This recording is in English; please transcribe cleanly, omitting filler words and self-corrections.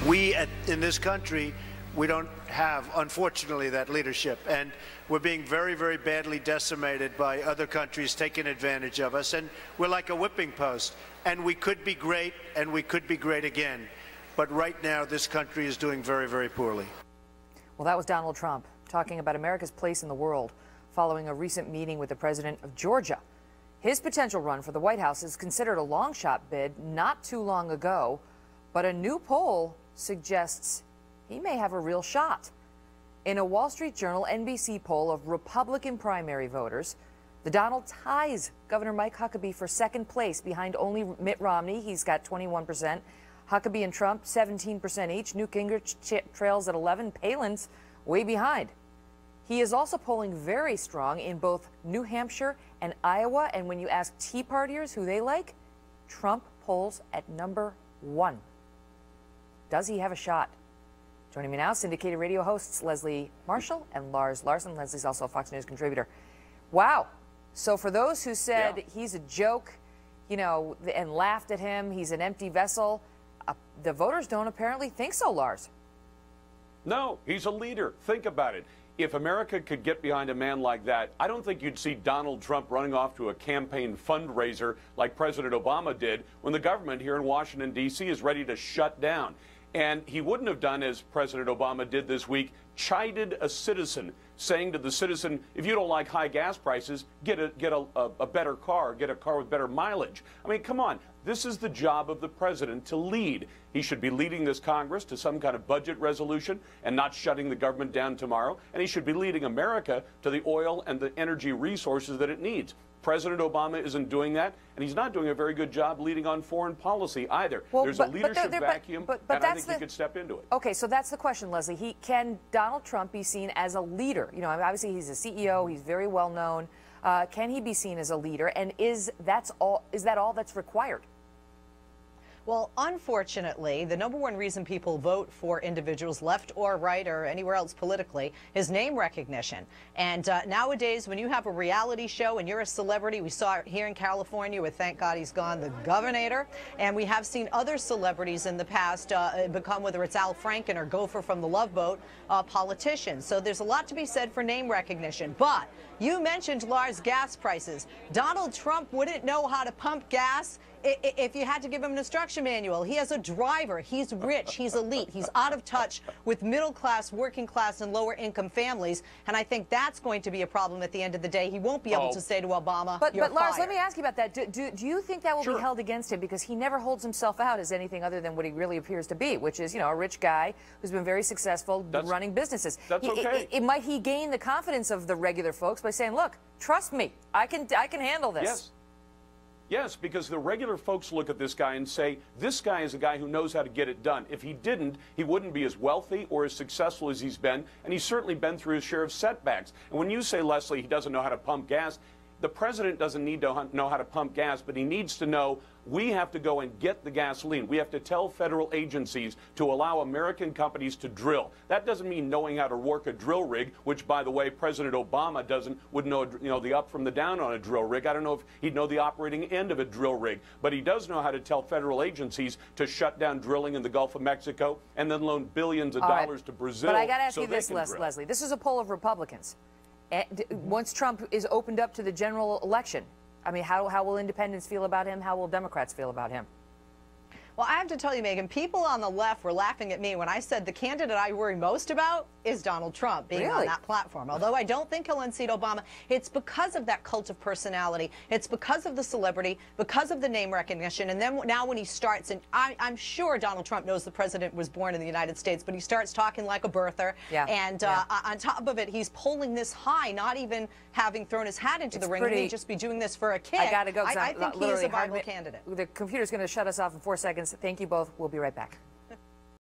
In this country, we don't have, unfortunately, that leadership. And we're being very, very badly decimated by other countries taking advantage of us. And we're like a whipping post. And we could be great, and we could be great again. But right now, this country is doing very, very poorly. Well, that was Donald Trump talking about America's place in the world following a recent meeting with the president of Georgia. His potential run for the White House is considered a long shot bid not too long ago, but a new poll suggests he may have a real shot. In a Wall Street Journal NBC poll of Republican primary voters, the Donald ties Governor Mike Huckabee for second place behind only Mitt Romney. He's got 21%. Huckabee and Trump, 17% each. Newt Gingrich trails at 11%. Palin's way behind. He is also polling very strong in both New Hampshire and Iowa. And when you ask Tea Partiers who they like, Trump polls at #1. Does he have a shot? Joining me now, syndicated radio hosts Leslie Marshall and Lars Larson. Leslie's also a Fox News contributor. Wow. So for those who said he's a joke, you know, and laughed at him, he's an empty vessel, the voters don't apparently think so, Lars. No, he's a leader. Think about it. If America could get behind a man like that, I don't think you'd see Donald Trump running off to a campaign fundraiser like President Obama did when the government here in Washington, D.C. is ready to shut down. And he wouldn't have done as President Obama did this week, chided a citizen, saying to the citizen, if you don't like high gas prices, get a better car, get a car with better mileage. I mean, come on. This is the job of the president, to lead. He should be leading this Congress to some kind of budget resolution and not shutting the government down tomorrow. And he should be leading America to the oil and the energy resources that it needs. President Obama isn't doing that, and he's not doing a very good job leading on foreign policy either. Well, There's a leadership vacuum, and I think he could step into it. Okay, so that's the question, Leslie. Can Donald Trump be seen as a leader? You know, obviously he's a CEO. He's very well known. Can he be seen as a leader? And is that all that's required? Well, unfortunately, the #1 reason people vote for individuals, left or right or anywhere else politically, is name recognition. And nowadays, when you have a reality show and you're a celebrity, we saw it here in California with, thank God he's gone, the governor. And we have seen other celebrities in the past become, whether it's Al Franken or Gopher from the Love Boat, politicians. So there's a lot to be said for name recognition. But you mentioned, Lars, gas prices. Donald Trump wouldn't know how to pump gas if you had to give him an instruction manual. He has a driver. He's rich. He's elite. He's out of touch with middle class, working class, and lower income families. And I think that's going to be a problem at the end of the day. He won't be able to say to Obama, But Lars, fired. let me ask you about that. Do you think that will be held against him? Because he never holds himself out as anything other than what he really appears to be, which is, you know, a rich guy who's been very successful running businesses. That's okay. Might he gain the confidence of the regular folks by saying, look, trust me, I can handle this? Yes. Yes, because the regular folks look at this guy and say, this guy is a guy who knows how to get it done. If he didn't, he wouldn't be as wealthy or as successful as he's been, and he's certainly been through his share of setbacks. And when you say, Leslie, he doesn't know how to pump gas, the president doesn't need to know how to pump gas, but he needs to know we have to go and get the gasoline. We have to tell federal agencies to allow American companies to drill. That doesn't mean knowing how to work a drill rig, which, by the way, President Obama would know, you know, the up from the down on a drill rig. I don't know if he'd know the operating end of a drill rig, but he does know how to tell federal agencies to shut down drilling in the Gulf of Mexico and then loan billions of dollars to Brazil. But I got to ask you this, drill. Leslie. This is a poll of Republicans. Once Trump is opened up to the general election, I mean, how will independents feel about him? How will Democrats feel about him? Well, I have to tell you, Megan, people on the left were laughing at me when I said the candidate I worry most about is Donald Trump being on that platform. Although I don't think he'll unseat Obama, it's because of that cult of personality. It's because of the celebrity, because of the name recognition. And then now when he starts, and I'm sure Donald Trump knows the president was born in the United States, but he starts talking like a birther. And on top of it, he's polling this high, not even having thrown his hat into the ring. He may just be doing this for a kick. I got to go. I think he's a viable candidate. The computer's going to shut us off in 4 seconds. Thank you both. We'll be right back.